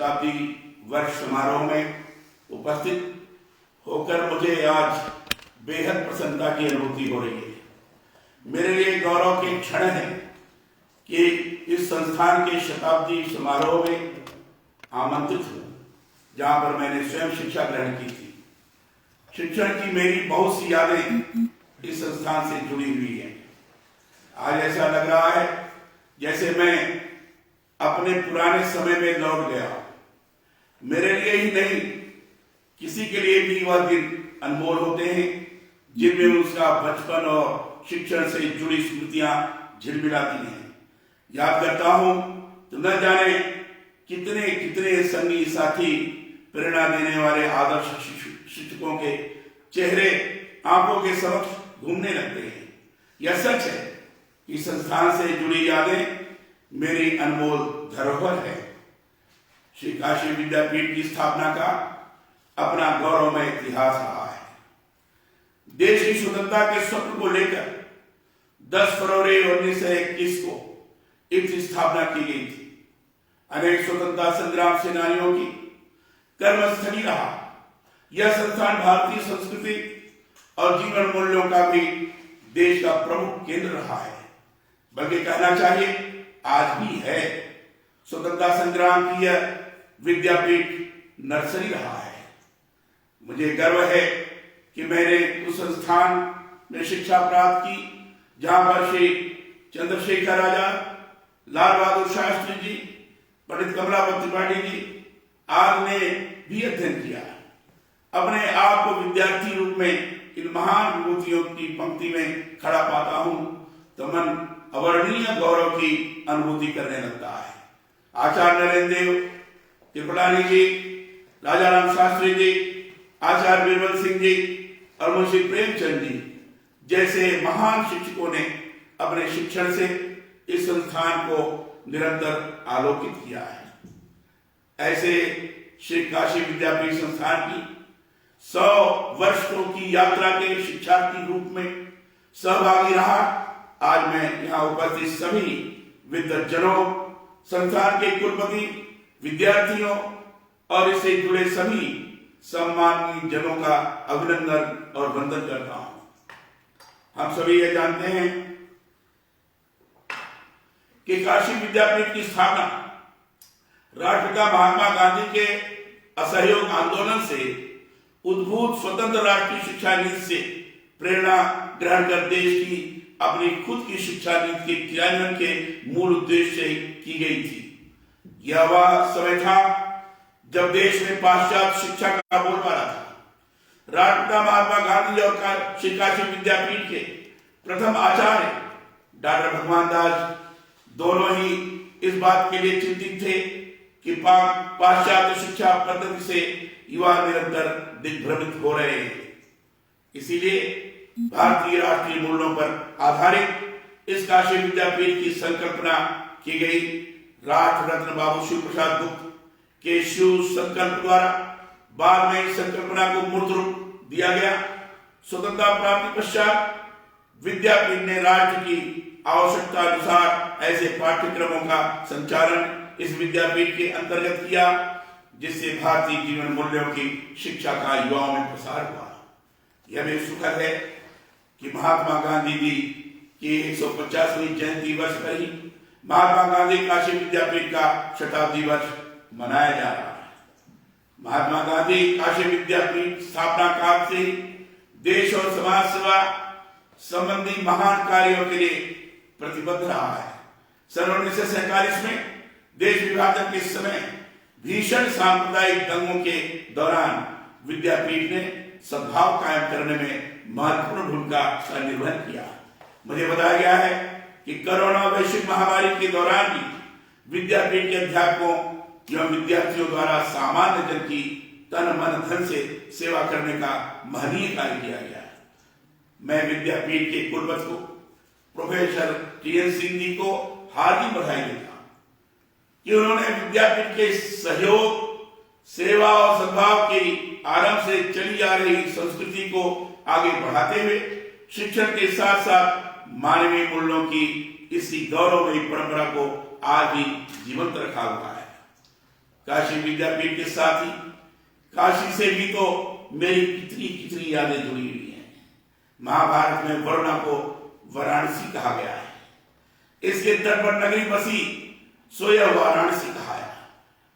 शताब्दी वर्ष समारोह में उपस्थित होकर मुझे आज बेहद प्रसन्नता की अनुभूति हो रही है। मेरे लिए गौरव के क्षण है कि इस संस्थान के शताब्दी समारोह में आमंत्रित हूँ, जहाँ पर मैंने स्वयं शिक्षा ग्रहण की थी। शिक्षण की मेरी बहुत सी यादें इस संस्थान से जुड़ी हुई हैं। आज ऐसा लग रहा है जैसे मैं अपने पुराने समय में लौट गया। मेरे लिए ही नहीं, किसी के लिए भी वह दिन अनमोल होते हैं जिनमें उसका बचपन और शिक्षण से जुड़ी स्मृतियां झिलमिलाती हैं। याद करता हूं तो न जाने कितने कितने संगी साथी, प्रेरणा देने वाले आदर्श शिक्षकों के चेहरे आंखों के समक्ष घूमने लगते हैं। यह सच है कि संस्थान से जुड़ी यादें मेरी अनमोल धरोहर है। श्री काशी विद्यापीठ की स्थापना का अपना गौरवमय इतिहास रहा है। देश की स्वतंत्रता के स्वप्न को लेकर 10 फरवरी 1921 को इसकी स्थापना की गई थी। अनेक स्वतंत्रता संग्राम सेनानियों की कर्मस्थली रहा। यह संस्थान भारतीय संस्कृति और जीवन मूल्यों का भी देश का प्रमुख केंद्र रहा है, बल्कि कहना चाहिए आज भी है। स्वतंत्रता संग्राम की यह विद्यापीठ नर्सरी रहा है। मुझे गर्व है कि मैंने उस संस्थान में शिक्षा प्राप्त की जहां पर श्री चंद्रशेखर आजाद, लाल बहादुर शास्त्री जी, पंडित कमलापति त्रिपाठी जी आदि ने भी अध्ययन किया। अपने आप को विद्यार्थी रूप में इन महान विभूतियों की पंक्ति में खड़ा पाता हूं तो मन अवर्णनीय गौरव की अनुभूति करने लगता है। आचार्य नरेंद्र देव, त्रिपलानी जी, राजा राम शास्त्री जी, आचार्य बीरबल सिंह जी और मुंशी प्रेमचंद जी जैसे महान शिक्षकों ने अपने शिक्षण से इस संस्थान को निरंतर आलोकित किया है। ऐसे श्री काशी विद्यापीठ संस्थान की 100 वर्षों की यात्रा के शिक्षार्थी रूप में सहभागी रहा आज मैं यहाँ उपस्थित सभी विद्वज्जनों, संस्थान के कुलपति, विद्यार्थियों और इससे जुड़े सभी सम्मानित जनों का अभिनंदन और वंदन करता हूं। हम सभी ये जानते हैं कि काशी विद्यापीठ की स्थापना राष्ट्रपिता महात्मा गांधी के असहयोग आंदोलन से उद्भूत स्वतंत्र राष्ट्रीय शिक्षा नीति से प्रेरणा ग्रहण कर देश की अपनी खुद की शिक्षा नीति के क्रियान्वयन के मूल उद्देश्य से की गई थी। यह वह समय था जब देश में पाश्चात्य शिक्षा का बोलबाला था। राष्ट्रपिता महात्मा गांधी और श्री काशी विद्यापीठ के प्रथम आचार्य डॉक्टर भगवान दास दोनों ही इस बात के लिए चिंतित थे कि पाश्चात्य शिक्षा पद्धति से युवा निरंतर दिग्भ्रमित हो रहे हैं। इसीलिए भारतीय राष्ट्रीय मूल्यों पर आधारित इस काशी विद्यापीठ की संकल्पना की गई। राष्ट्र रत्न बाबू शिव प्रसाद गुप्त के शिव संकल्प द्वारा बाद में इस संकल्पना को मूर्त रूप दिया गया। स्वतंत्रता प्राप्ति पश्चात विद्यापीठ ने राज्य की आवश्यकता अनुसार ऐसे पाठ्यक्रमों का संचालन इस विद्यापीठ के अंतर्गत किया जिससे भारतीय जीवन मूल्यों की शिक्षा का युवाओं में प्रसार हुआ। यह भी सुखद है कि महात्मा गांधी जी की 150वीं जयंती वर्ष पर ही महात्मा गांधी काशी विद्यापीठ का शताब्दी वर्ष मनाया जा रहा है। महात्मा गांधी काशी विद्यापीठ स्थापना काल से देश और समाज सेवा संबंधी महान कार्यों के लिए प्रतिबद्ध रहा है। सन 1947 में देश विभाजन के समय भीषण सांप्रदायिक दंगों के दौरान विद्यापीठ ने सद्भाव कायम करने में महत्वपूर्ण भूमिका का निर्वहन किया। मुझे बताया गया है कि कोरोना वैश्विक महामारी के दौरान भी विद्यापीठ के अध्यापकों एवं विद्यार्थियों द्वारा सामान्य जन की तन मन धन से सेवा करने का महनीय कार्य किया गया है। मैं विद्यापीठ के कुलपति को प्रोफेसर टी.एन. सिंह जी को हार्दिक बधाई देता हूं कि उन्होंने विद्यापीठ के सहयोग, सेवा और सद्भाव की आरंभ से चली आ रही संस्कृति को आगे बढ़ाते हुए शिक्षण के साथ साथ मानवीय मूल्यों की इसी गौरवमयी परंपरा को आज भी जीवंत रखा हुआ है। काशी विद्यापीठ के साथ ही काशी से भी तो मेरी कितनी कितनी यादें जुड़ी हुई हैं। महाभारत में वरुणा को वाराणसी कहा गया है। इसके तट पर नगरी बसी सो यह वाराणसी कहा है।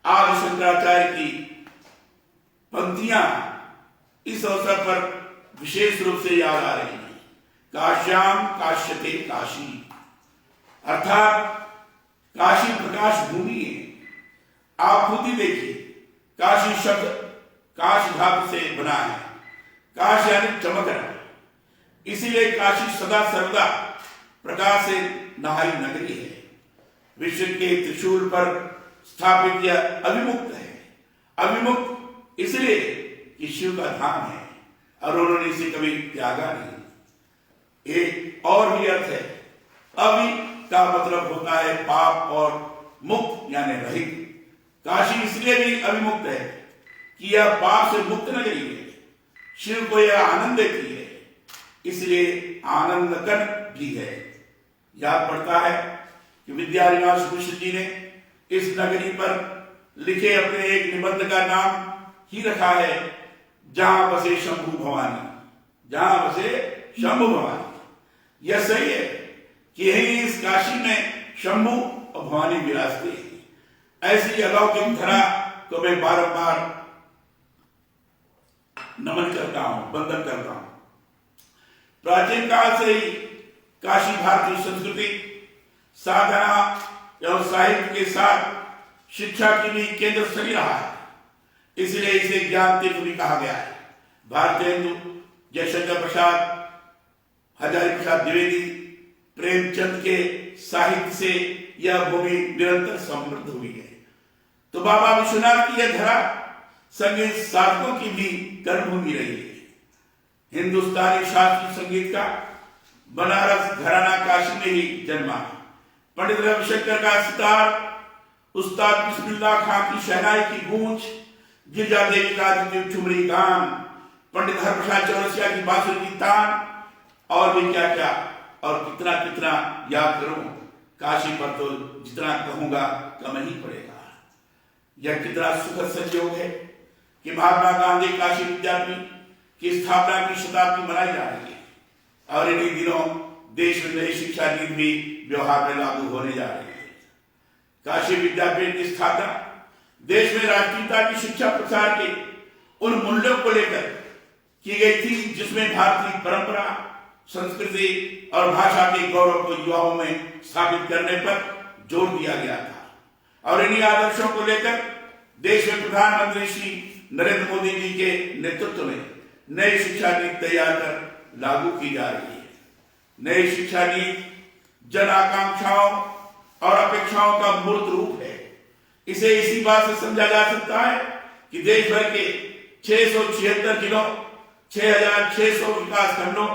आज शंकराचार्य की पंक्तियां इस अवसर पर विशेष रूप से याद आ रही हैं। काश्याम काश्यते काशी, अर्थात काशी प्रकाश भूमि है। आप खुद ही देखिए, काशी शब्द काश धातु से बना है। काश यानी चमकना, इसीलिए काशी सदा सर्वदा प्रकाश से नहाई नगरी है। विश्व के त्रिशूल पर स्थापित यह अभिमुक्त है। अभिमुक्त इसलिए कि शिव का धाम है और उन्होंने इसे कभी त्यागा नहीं। एक और भी अर्थ है, अभि का मतलब होता है पाप और मुक्त यानी रहित। काशी इसलिए भी अभिमुक्त है कि यह पाप से मुक्त नगरी है। शिव को यह आनंद देती है, इसलिए आनंदकन भी है। याद पड़ता है कि विद्यानिवास मिश्र जी ने इस नगरी पर लिखे अपने एक निबंध का नाम ही रखा है, जहां बसे शंभु भवानी, जहां बसे शंभु भवानी। यह सही है कि यही इस काशी में शंभु और भवानी विराजते हैं। ऐसी अलौकिक धरा को मैं बारंबार नमन करता हूं, वंदन करता हूं। प्राचीन काल से ही काशी भारतीय संस्कृति, साधना एवं साहित्य के साथ शिक्षा की भी केंद्र स्थली रहा है। इसलिए इसे ज्ञान तीर्थ भी कहा गया है। भारतेंदु, जयशंकर प्रसाद, हजारी प्रसाद द्विवेदी, प्रेमचंद के साहित्य से यह भूमि निरंतर समृद्ध हुई है। तो बाबा विश्वनाथ की यह धरा संगीत साधकों की भी कर्मभूमि रही है। हिंदुस्तानी शास्त्रीय संगीत का बनारस घराना काशी में ही जन्मा। पंडित रविशंकर का सितार, उस्ताद बिस्मिल्लाह खां की शहनाई की गूंज, गिरजा देवी का ठुमरी गान, पंडित हरप्रसाद चौरसिया की बांसुरी की तान, और भी क्या क्या और कितना कितना याद करूं। काशी पर तो जितना कहूंगा कम ही पड़ेगा। यह कितना सुखद संयोग है कि महात्मा गांधी काशी विद्यापीठ की स्थापना की शताब्दी मनाई जा रही है और इन्हीं दिनों देश में नई शिक्षा नीति भी व्यवहार में लागू होने जा रही है। काशी विद्यापीठ की स्थापना देश में राष्ट्रीयता की शिक्षा प्रसार के उन मूल्यों को लेकर की गई थी, जिसमें भारतीय परंपरा, संस्कृति और भाषा के गौरव को युवाओं में स्थापित करने पर जोर दिया गया था। और इन्हीं आदर्शों को लेकर देश में प्रधानमंत्री श्री नरेंद्र मोदी जी के नेतृत्व में नई शिक्षा नीति तैयार कर लागू की जा रही है। नई शिक्षा नीति जन आकांक्षाओं और अपेक्षाओं का मूर्त रूप है। इसे इसी बात से समझा जा सकता है कि देश भर के 676 जिलों, 6,600 विकास खंडों,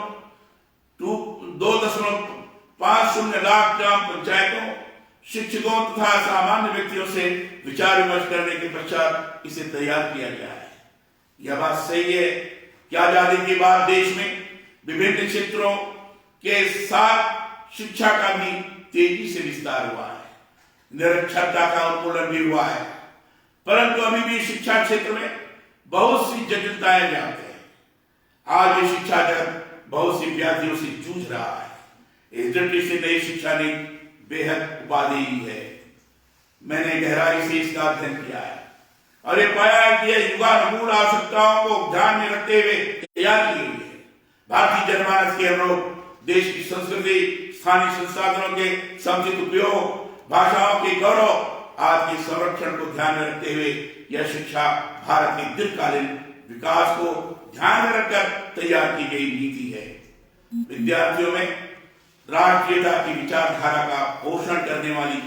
2.50 लाख ग्राम पंचायतों, शिक्षकों तथा सामान्य व्यक्तियों से विचार विमर्श करने के पश्चात इसे तैयार किया गया है। यह बात सही है कि आजादी के बाद देश में विभिन्न क्षेत्रों के साथ शिक्षा का भी तेजी से विस्तार हुआ है। निरक्षरता का उन्मूलन भी हुआ है, परंतु अभी भी शिक्षा क्षेत्र में बहुत सी जटिलताएं व्याप्त है। आज ये शिक्षा जगत बहुत सी व्याधियों से जूझ रहा है। इस दृष्टि से नई शिक्षा नीति बेहद उपादेय है। मैंने गहराई से इसका अध्ययन किया है और ये पाया है कि यह युगानुकूल आवश्यकताओं को ध्यान में रखते हुए तैयार की गई है। भारतीय जनमानस के अनुरूप देश की संस्कृति, स्थानीय संसाधनों के समुचित उपयोग, भाषाओं के गौरव आदि के संरक्षण को ध्यान में रखते हुए यह शिक्षा भारत के दीर्घकालीन विकास को ध्यान में रखकर तैयार की गई नीति है। विद्यार्थियों में राष्ट्रीयता की विचारधारा का पोषण करने वाली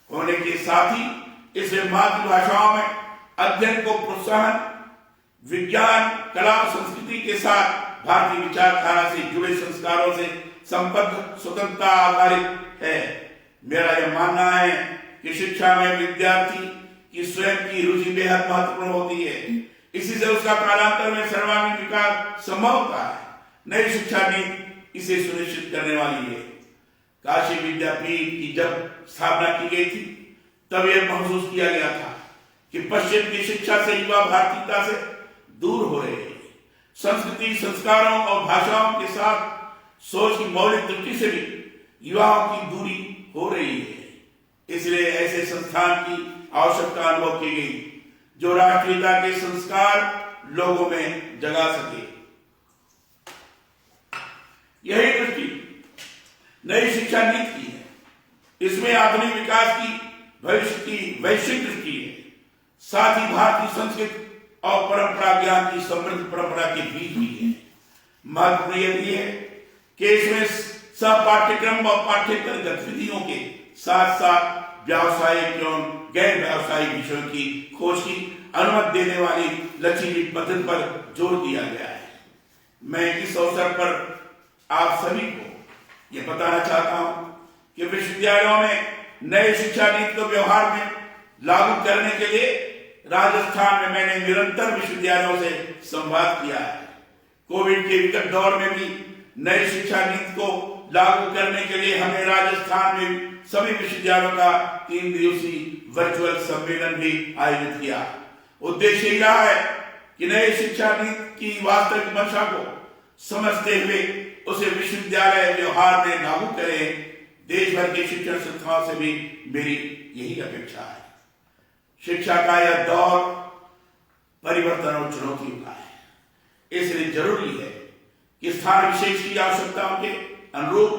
होने के साथ ही इसमें मातृभाषाओं में अध्ययन को प्रोत्साहन, विज्ञान, कला और संस्कृति के साथ भारतीय विचारधारा से जुड़े संस्कारों से संबद्ध स्वतंत्रता आधारित है। मेरा यह मानना है कि शिक्षा में विद्यार्थी की स्वयं की रुचि बेहद महत्वपूर्ण होती है। इसी से उसका कालांतर में सर्वांगीण विकास संभव होता है। नई शिक्षा नीति इसे सुनिश्चित करने वाली है। काशी विद्यापीठ की जब स्थापना की गई थी तब यह महसूस किया गया था कि पश्चिम की शिक्षा से युवा भारतीयता से दूर हो रहे हैं। संस्कृति, संस्कारों और भाषाओं के साथ सोच की मौलिक दृष्टि से भी युवाओं की दूरी हो रही है। इसलिए ऐसे संस्थान की आवश्यकता अनुभव की गई जो राष्ट्रीयता के संस्कार लोगों में जगा सके। यही दृष्टि नई शिक्षा नीति की है। इसमें आधुनिक विकास की भविष्य की वैश्विक दृष्टि है, साथ ही भारतीय संस्कृति और परंपरा ज्ञान की समृद्ध परंपरा के बीच भी है। महत्वपूर्ण यह है कि इसमें सह पाठ्यक्रम और पाठ्येतर गतिविधियों के साथ साथ व्यावसायिक एवं गैर व्यावसायिक विषयों की खोज की अनुमति देने वाली लचीली पद्धति पर जोर दिया गया है। मैं इस अवसर पर आप सभी को यह बताना चाहता हूं कि विश्वविद्यालयों में नई शिक्षा नीति को व्यवहार में लागू करने के लिए राजस्थान में मैंने निरंतर विश्वविद्यालयों से संवाद किया है। कोविड के विकट दौर में भी नई शिक्षा नीति को लागू करने के लिए हमने राजस्थान में सभी विश्वविद्यालयों का 3 दिवसीय वर्चुअल सम्मेलन भी आयोजित किया। उद्देश्य यह रहा है कि नई शिक्षा नीति की वास्तविक मंशा को समझते हुए उसे विश्वविद्यालय व्यवहार में लागू करें। देश भर के शिक्षण संस्थाओं से भी मेरी यही अपेक्षा है। शिक्षा का यह दौर परिवर्तन और चुनौतियों का है। इसलिए जरूरी है कि स्थान विशेष की आवश्यकताओं के अनुरूप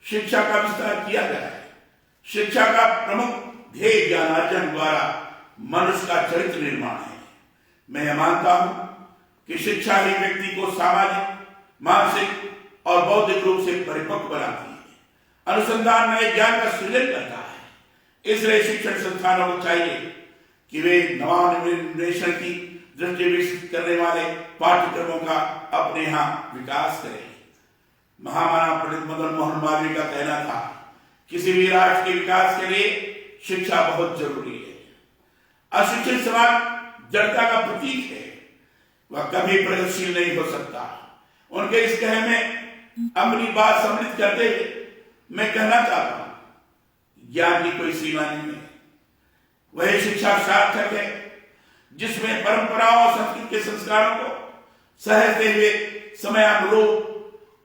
शिक्षा का विस्तार किया जाए। शिक्षा का प्रमुख ध्येय ज्ञानार्जन द्वारा मनुष्य का चरित्र निर्माण है। मैं यह मानता हूं कि शिक्षा ही व्यक्ति को सामाजिक, मानसिक और बौद्धिक रूप से परिपक्व बनाती है। अनुसंधान नए ज्ञान का सृजन करता है। इसलिए शिक्षण संस्थानों को चाहिए कि वे नवान्वेषण की दृष्टि विकसित करने वाले पाठ्यक्रमों का अपने यहाँ विकास करें। महामानव पंडित मदन मोहन मालवीय का कहना था, किसी भी राष्ट्र के विकास के लिए शिक्षा बहुत जरूरी है। अशिक्षित समाज जड़ता का प्रतीक है, वह कभी प्रगतिशील नहीं हो सकता। उनके इस कहे में अपनी बात सम्मिलित करते हुए मैं कहना चाहता हूं, ज्ञान की कोई सीमा नहीं है। वही शिक्षा सार्थक है जिसमें परंपराओं और संस्कृति के संस्कारों को सहजते हुए समयानुरूप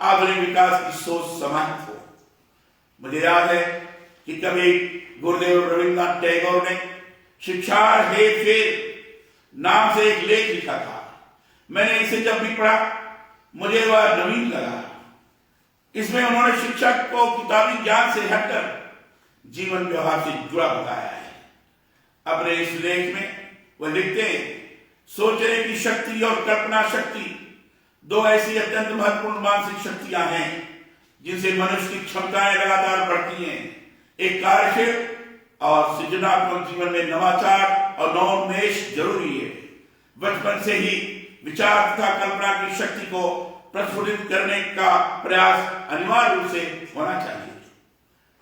आधुनिक विकास की सोच समाहित हो। मुझे याद है कि कभी गुरुदेव रविन्द्रनाथ टैगोर ने शिक्षा है फेर नाम से एक लेख लिखा था। मैंने इसे जब भी पढ़ा मुझे वह नवीन लगा। इसमें उन्होंने शिक्षा को किताबी ज्ञान से हटकर जीवन व्यवहार से जुड़ा बताया है। अपने इस लेख में वह लिखते हैं, सोचने की शक्ति और कल्पना शक्ति दो ऐसी अत्यंत महत्वपूर्ण मानसिक शक्तियां हैं जिनसे मनुष्य की क्षमताएं लगातार बढ़ती हैं। एक कार्यशील और सृजनात्मक जीवन में नवाचार और नवोन्मेष जरूरी है। बचपन से ही विचार तथा कल्पना की शक्ति को प्रस्फुटित करने का प्रयास अनिवार्य रूप से होना चाहिए।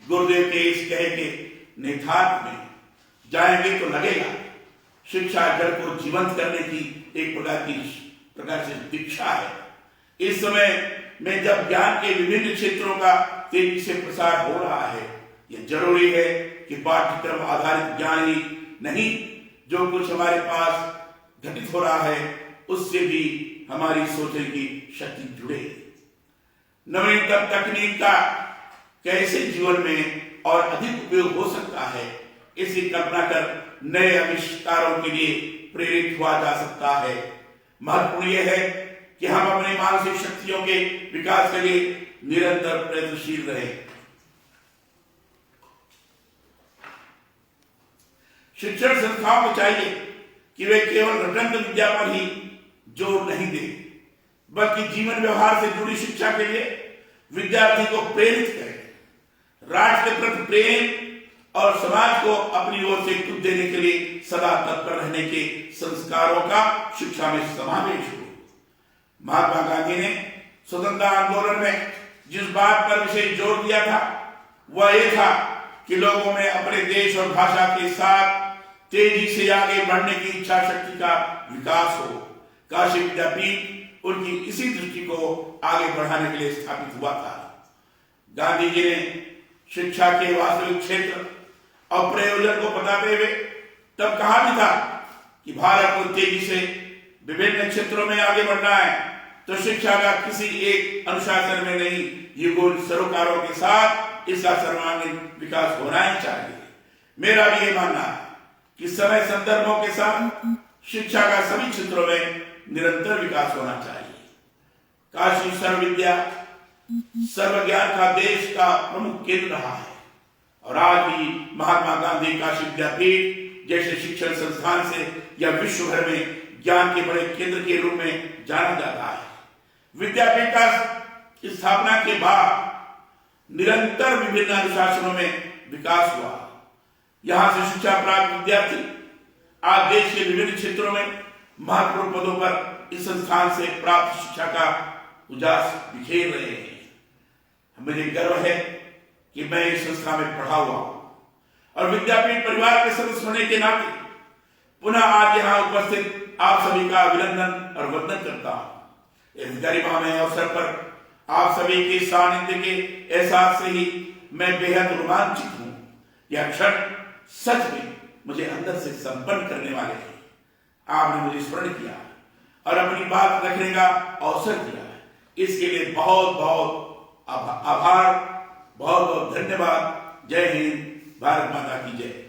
गुरुदेव के इस कहे के निहितार्थ में जाएंगे तो लगेगा शिक्षा जड़ को जीवंत करने की एक प्रकार से दीक्षा है। इस समय में जब ज्ञान के विभिन्न क्षेत्रों का तेजी से प्रसार हो रहा है, यह जरूरी है कि पाठ्यक्रम आधारित ज्ञान ही नहीं, जो कुछ हमारे पास घटित हो रहा है उससे भी हमारी सोचने की शक्ति जुड़े। नवीनतम तकनीक का कैसे जीवन में और अधिक उपयोग हो सकता है, इसकी कल्पना कर नए आविष्कारों के लिए प्रेरित हुआ जा सकता है। महत्वपूर्ण यह है कि हम अपनी मानसिक शक्तियों के विकास के लिए निरंतर प्रयत्नशील रहें। शिक्षण संस्थाओं को चाहिए कि वे केवल रटंत विद्या पर ही जोर नहीं दें, बल्कि जीवन व्यवहार से जुड़ी शिक्षा के लिए विद्यार्थी को प्रेरित करें। राष्ट्र के प्रति प्रेम और समाज को अपनी ओर से कुछ देने के लिए सदा तत्पर रहने के संस्कारों का शिक्षा में समावेश हो। महात्मा गांधी ने स्वतंत्रता आंदोलन में जिस बात पर विशेष जोर दिया था वह यह था कि लोगों में अपने देश और भाषा के साथ तेजी से आगे बढ़ने की इच्छा शक्ति का विकास हो। काशी विद्यापीठ उनकी इसी दृष्टि को आगे बढ़ाने के लिए स्थापित हुआ था। गांधी जी ने शिक्षा के वास्तविक क्षेत्र और प्रयोजन को बताते हुए तब कहा भी था कि भारत को तेजी से विभिन्न क्षेत्रों में आगे बढ़ना है, तो शिक्षा का किसी एक अनुशासन में नहीं, युगल सरोकारों के साथ इसका सर्वांगीण विकास होना ही चाहिए। मेरा भी ये मानना है कि समय संदर्भों के साथ शिक्षा का सभी क्षेत्रों में निरंतर विकास होना चाहिए। काशी सर्व विद्या सर्व ज्ञान का देश का प्रमुख केंद्र रहा है और आज भी महात्मा गांधी काशी विद्यापीठ जैसे शिक्षण संस्थान से या विश्व भर में ज्ञान के बड़े केंद्र के रूप में जाना जाता है। विद्यापीठ का स्थापना के बाद निरंतर विभिन्न अनुशासनों में विकास हुआ। यहां से शिक्षा प्राप्त विद्यार्थी आज देश के विभिन्न क्षेत्रों में महत्वपूर्ण पदों पर इस संस्थान से प्राप्त शिक्षा का उजास बिखेर रहे हैं। मुझे गर्व है कि मैं इस संस्था में पढ़ा हुआ हूं और विद्यापीठ परिवार के सदस्य होने के नाते पुनः आज यहां उपस्थित आप सभी का अभिनंदन और वंदन करता हूं। इस गरिमामय अवसर पर आप सभी के सानिध्य के एहसास से ही मैं बेहद रोमांचित हूं। यह क्षण सच में मुझे अंदर से संपन्न करने वाले हैं। आपने मुझे स्मरण किया और अपनी बात रखने का अवसर दिया, इसके लिए बहुत बहुत आभार, बहुत बहुत धन्यवाद। जय हिंद, भारत माता की जय।